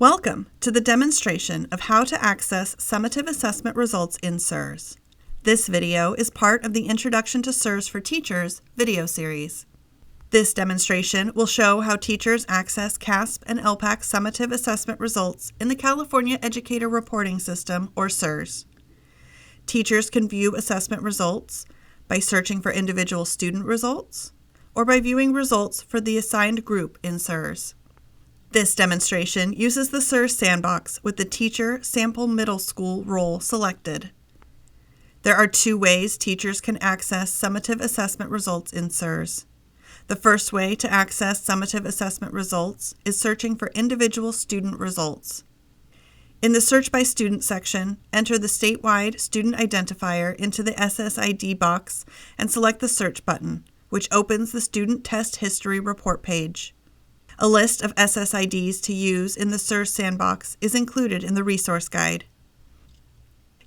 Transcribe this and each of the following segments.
Welcome to the demonstration of how to access summative assessment results in CERS. This video is part of the Introduction to CERS for Teachers video series. This demonstration will show how teachers access CAASPP and ELPAC summative assessment results in the California Educator Reporting System, or CERS. Teachers can view assessment results by searching for individual student results or by viewing results for the assigned group in CERS. This demonstration uses the CERS Sandbox with the Teacher Sample Middle School role selected. There are two ways teachers can access summative assessment results in CERS. The first way to access summative assessment results is searching for individual student results. In the Search by Student section, enter the statewide student identifier into the SSID box and select the Search button, which opens the Student Test History report page. A list of SSIDs to use in the CERS Sandbox is included in the resource guide.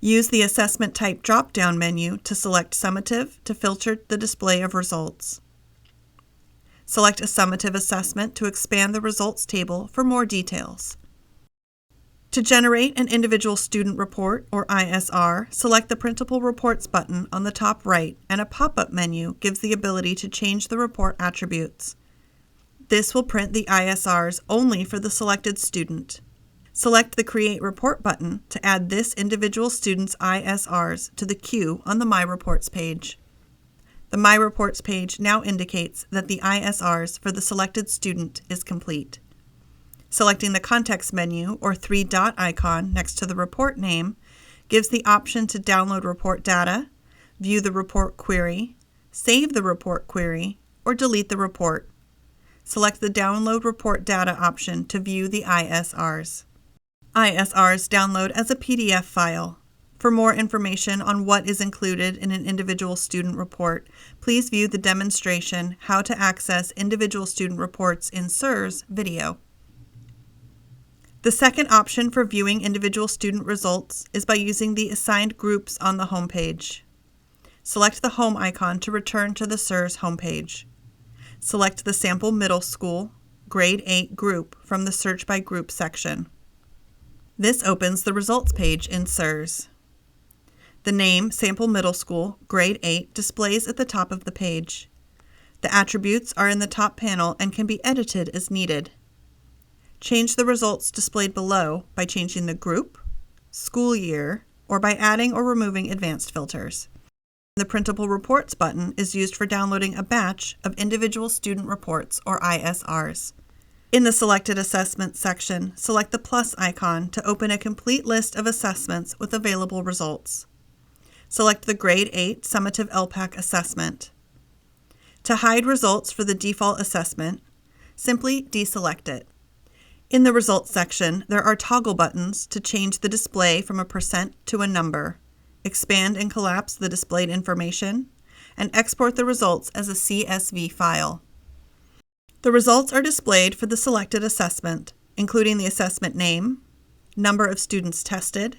Use the Assessment Type drop-down menu to select Summative to filter the display of results. Select a summative assessment to expand the results table for more details. To generate an individual student report, or ISR, select the Printable Reports button on the top right, and a pop-up menu gives the ability to change the report attributes. This will print the ISRs only for the selected student. Select the Create Report button to add this individual student's ISRs to the queue on the My Reports page. The My Reports page now indicates that the ISRs for the selected student is complete. Selecting the Context menu, or three-dot icon next to the report name, gives the option to download report data, view the report query, save the report query, or delete the report. Select the Download Report Data option to view the ISRs. ISRs download as a PDF file. For more information on what is included in an individual student report, please view the demonstration How to Access Individual Student Reports in CERS video. The second option for viewing individual student results is by using the Assigned Groups on the homepage. Select the Home icon to return to the CERS homepage. Select the Sample Middle School, Grade 8 group from the Search by Group section. This opens the results page in CERS. The name Sample Middle School, Grade 8 displays at the top of the page. The attributes are in the top panel and can be edited as needed. Change the results displayed below by changing the group, school year, or by adding or removing advanced filters. The Printable Reports button is used for downloading a batch of individual student reports, or ISRs. In the Selected Assessments section, select the plus icon to open a complete list of assessments with available results. Select the Grade 8 Summative ELPAC assessment. To hide results for the default assessment, simply deselect it. In the Results section, there are toggle buttons to change the display from a percent to a number, expand and collapse the displayed information, and export the results as a CSV file. The results are displayed for the selected assessment, including the assessment name, number of students tested,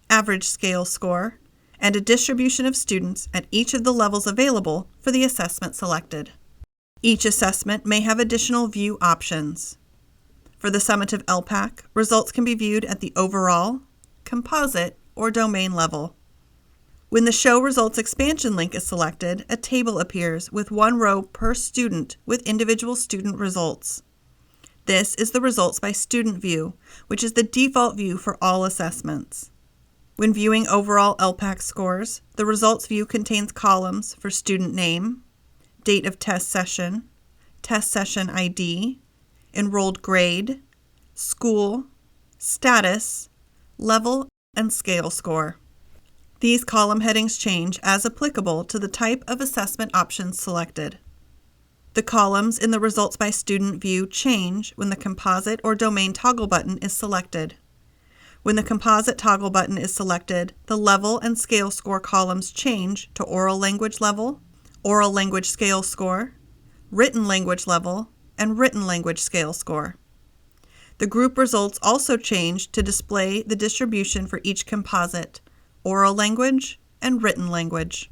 average scale score, and a distribution of students at each of the levels available for the assessment selected. Each assessment may have additional view options. For the summative ELPAC, results can be viewed at the overall, composite, or domain level. When the Show Results expansion link is selected, a table appears with one row per student with individual student results. This is the Results by Student view, which is the default view for all assessments. When viewing overall ELPAC scores, the Results view contains columns for student name, date of test session ID, enrolled grade, school, status, level, and scale score. These column headings change as applicable to the type of assessment options selected. The columns in the Results by Student view change when the Composite or Domain toggle button is selected. When the Composite toggle button is selected, the level and scale score columns change to Oral Language Level, Oral Language Scale Score, Written Language Level, and Written Language Scale Score. The group results also change to display the distribution for each composite, Oral Language, and Written Language.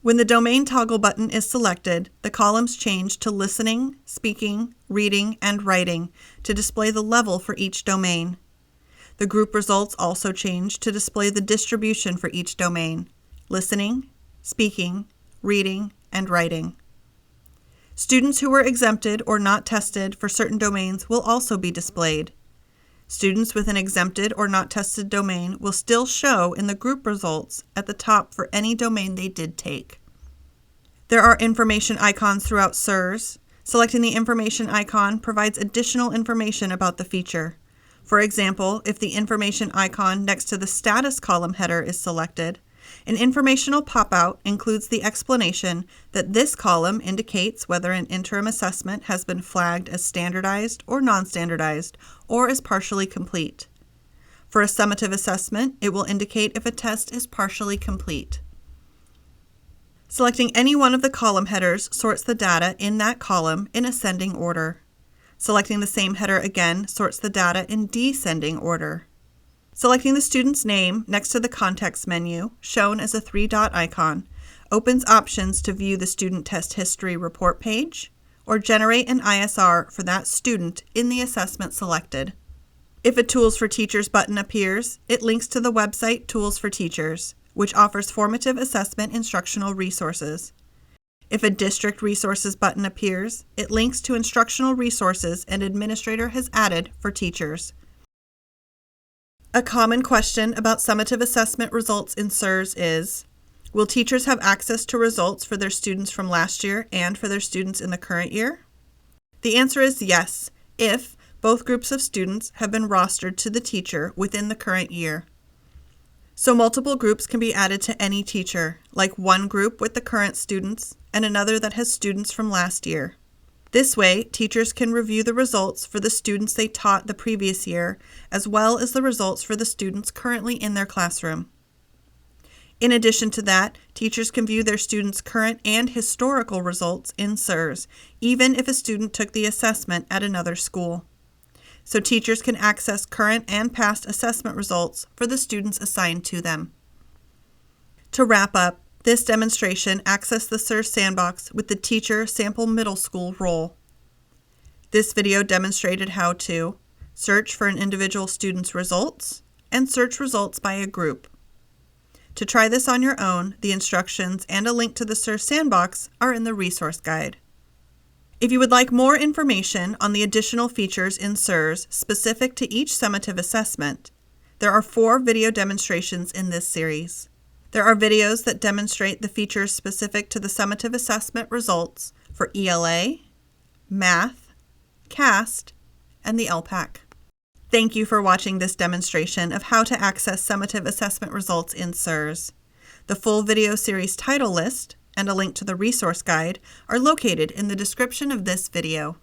When the Domain toggle button is selected, the columns change to Listening, Speaking, Reading, and Writing to display the level for each domain. The group results also change to display the distribution for each domain: listening, speaking, reading, and writing. Students who were exempted or not tested for certain domains will also be displayed. Students with an exempted or not tested domain will still show in the group results at the top for any domain they did take. There are information icons throughout CERS. Selecting the information icon provides additional information about the feature. For example, if the information icon next to the status column header is selected, an informational pop-out includes the explanation that this column indicates whether an interim assessment has been flagged as standardized or non-standardized, or is partially complete. For a summative assessment, it will indicate if a test is partially complete. Selecting any one of the column headers sorts the data in that column in ascending order. Selecting the same header again sorts the data in descending order. Selecting the student's name next to the context menu, shown as a 3-dot icon, opens options to view the student test history report page or generate an ISR for that student in the assessment selected. If a Tools for Teachers button appears, it links to the website Tools for Teachers, which offers formative assessment instructional resources. If a District Resources button appears, it links to instructional resources an administrator has added for teachers. A common question about summative assessment results in CERS is, will teachers have access to results for their students from last year and for their students in the current year? The answer is yes, if both groups of students have been rostered to the teacher within the current year. So multiple groups can be added to any teacher, like one group with the current students and another that has students from last year. This way, teachers can review the results for the students they taught the previous year, as well as the results for the students currently in their classroom. In addition to that, teachers can view their students' current and historical results in CERS, even if a student took the assessment at another school. So teachers can access current and past assessment results for the students assigned to them. To wrap up, this demonstration accessed the CERS Sandbox with the Teacher Sample Middle School role. This video demonstrated how to search for an individual student's results and search results by a group. To try this on your own, the instructions and a link to the CERS Sandbox are in the resource guide. If you would like more information on the additional features in CERS specific to each summative assessment, there are 4 video demonstrations in this series. There are videos that demonstrate the features specific to the summative assessment results for ELA, Math, CAASPP, and the ELPAC. Thank you for watching this demonstration of how to access summative assessment results in CERS. The full video series title list and a link to the resource guide are located in the description of this video.